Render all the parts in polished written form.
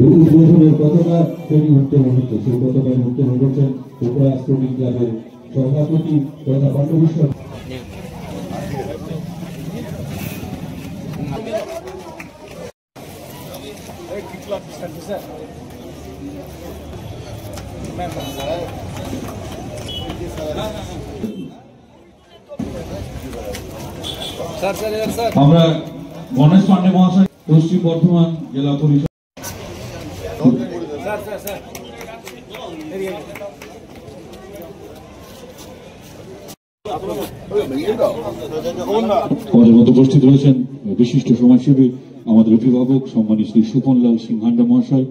উদ্বোধনের পতাকা তিনি উত্তোলন হচ্ছে, সেই পতাকায় উত্তোলন করছেন ত্রিপুরা স্পোর্টিং ক্লাবের সভাপতি তথা পাণ্ডবিশ্বর। আমরা গণেশ পান্ডে মহাশয়, পশ্চিম বর্ধমান জেলা পরিষদ। আমাদের মধ্যে উপস্থিত রয়েছেন বিশিষ্ট সমাজসেবী আমাদের অভিভাবক সম্মানী শ্রী সুপনলাল সিংহান্ডা মহাশয়।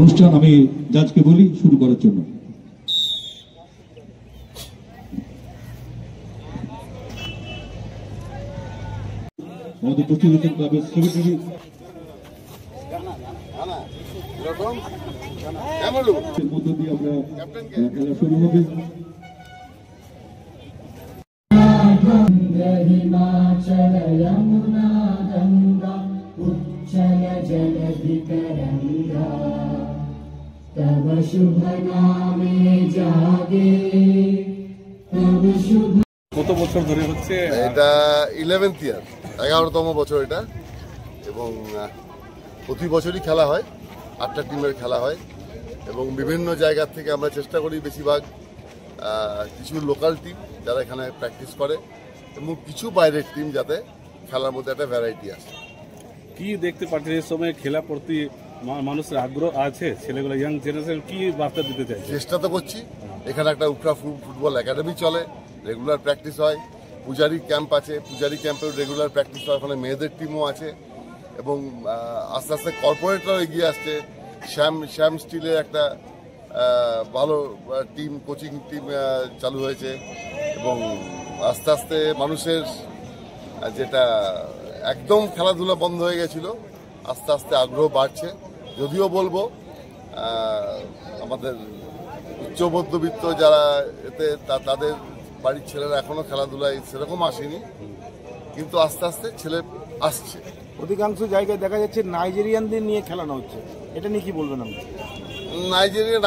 অনুষ্ঠান আমি জাজকে বলি শুরু করার জন্য। আমাদের প্রতিনিধি ক্লাবের সেক্রেটারি মধ্য দিয়ে আমরা খেলা শুরু হবে। हिमाचल यमुना गंगा उच्चल जलधि तरंगा तव शुभ नामे जागे तव शुभ। কত বছর ধরে হচ্ছে এটা 11th ইয়ার, 11তম বছর এটা, এবং প্রতি বছরই খেলা হয়, 8টা টিমের খেলা হয় এবং বিভিন্ন জায়গা থেকে আমরা চেষ্টা করি বেশিরভাগ কিছু লোকাল টিম যারা এখানে প্র্যাকটিস করে এবং কিছু বাইরের টিম যাতে খেলার মধ্যে একটা ভ্যারাইটি আসে। কি দেখতে পাচ্ছেন এই সময় খেলা প্রতি মানুষের আগ্রহ আছে, ছেলেগুলো ইয়াং জেনারেশন কি বার্তা দিতে চাই? চেষ্টা তো করছি। এখানে একটা উকরা ফুটবল একাডেমি চলে, রেগুলার প্র্যাকটিস হয়, পূজারি ক্যাম্প আছে, পূজারি ক্যাম্পেও রেগুলার প্র্যাকটিস হয়, ওখানে মেয়েদের টিমও আছে এবং আস্তে আস্তে কর্পোরেটরাও এগিয়ে আসছে। শ্যাম স্টিলের একটা ভালো টিম, কোচিং টিম চালু হয়েছে এবং আস্তে আস্তে মানুষের যেটা একদম খেলাধুলা বন্ধ হয়ে গেছিল আস্তে আস্তে আগ্রহ বাড়ছে। যদিও বলবো আমাদের উচ্চ মধ্যবিত্ত যারা এতে তাদের বাড়ির ছেলেরা এখনো খেলাধুলায় সেরকম আসেনি, কিন্তু আস্তে আস্তে ছেলে আসছে। অধিকাংশ জায়গায় দেখা যাচ্ছে নাইজেরিয়ানদের নিয়ে খেলানো হচ্ছে, এটা নিয়ে কি বলবেন আপনি? নাইজেরিয়ান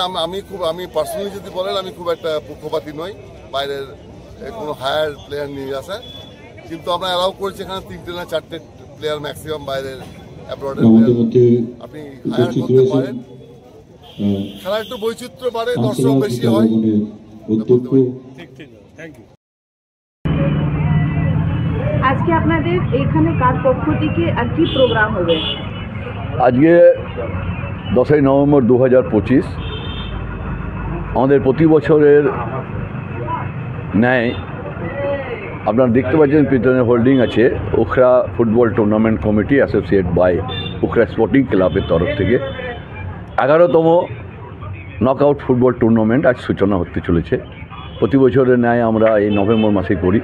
আমি পার্সোনালি যদি বলেন আমি খুব একটা পক্ষপাতী নই বাইরের কোনো হায়ার প্লেয়ার নিয়ে আসা, কিন্তু আমরা অ্যালাউ করছি এখানে 3টে না 4টে প্লেয়ার ম্যাক্সিমাম বাইরের অ্যাব্রডের আপনি হায়ার করতে পারেন। খেলা একটু বৈচিত্র্য বাড়ে, দর্শক বেশি হয়। আজকে আপনাদের এখানে কার পক্ষ থেকে আর কি প্রোগ্রাম হবে? আজকে 10ই নভেম্বর 2025 আমাদের প্রতি বছরের ন্যায় আপনারা দেখতে পাচ্ছেন পিছনে হোল্ডিং আছে Ukhra football tournament committee associate by Ukhra sporting ক্লাবের তরফ থেকে 11তম নকআউট ফুটবল টুর্নামেন্ট আজ সূচনা হতে চলেছে। প্রতি বছরের ন্যায় আমরা এই নভেম্বর মাসে করি।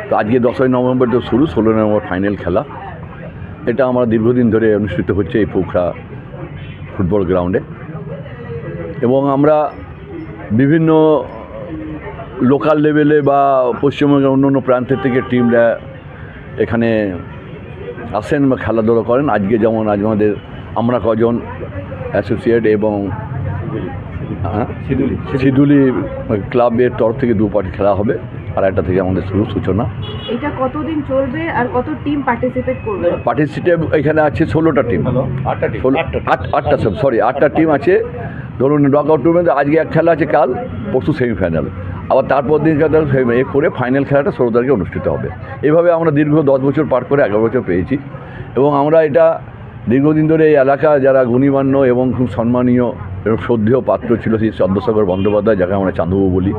তো আজকে 10ই নভেম্বর তো শুরু, 16 নভেম্বর ফাইনাল খেলা। এটা আমরা দীর্ঘদিন ধরে অনুষ্ঠিত হচ্ছে এই উখরা ফুটবল গ্রাউন্ডে এবং আমরা বিভিন্ন লোকাল লেভেলে বা পশ্চিমবঙ্গের অন্য প্রান্তের থেকে টিমরা এখানে আসেন বা খেলাধুলা করেন। আজকে যেমন আমাদের আমরা কজন অ্যাসোসিয়েট এবং সিদুলি ক্লাবের তরফ থেকে 2 পার্টি খেলা হবে, আর একটা থেকে আমাদের সূচনা। এটা কতদিন চলবে আর কত টিম পার্টিসিপেট করবে? পার্টিসিপেট এখানে আছে 16টা টিম, 8টা টিম আছে। ধরুন নকআউট টুর্নামেন্ট আজকে এক খেলা আছে, কাল পরশু সেমিফাইনাল, আবার তারপর দিন করে ফাইনাল খেলাটা 16 তারিখে অনুষ্ঠিত হবে। এইভাবে আমরা দীর্ঘ 10 বছর পার করে 11 বছর পেয়েছি এবং আমরা এটা দীর্ঘদিন ধরে এই এলাকা যারা গুণীমান্য এবং খুব সম্মানীয় এবং শ্রদ্ধেয় পাত্র ছিল সেই চন্দ্রশেখর বন্দ্যোপাধ্যায়, যাকে আমরা চাঁদবাবু বলি,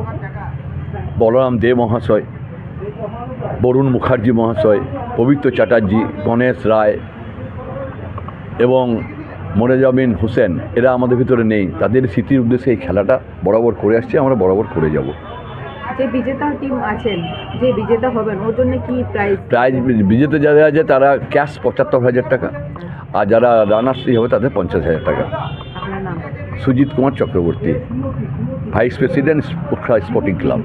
বলরাম দে মহাশয়, বরুণ মুখার্জি মহাশয়, পবিত্র চ্যাটার্জি, গণেশ রায় এবং মোরেজাবিন হোসেন, এরা আমাদের ভিতরে নেই। তাদের স্মৃতির উদ্দেশ্যে এই খেলাটা বরাবর করে আসছে, আমরা বরাবর করে যাব। যে বিজেতা টিম আছেন, যে বিজেতা হবেন ওর জন্য কি প্রাইজ? প্রাইজ বিজেতা যারা আছে তারা ক্যাশ ৭৫,০০০ টাকা, আর যারা রানার্স হবে তাদের ৫০,০০০ টাকা। আপনার নাম? Sujit Kumar Chakraborty, vice president Pokhara sporting club.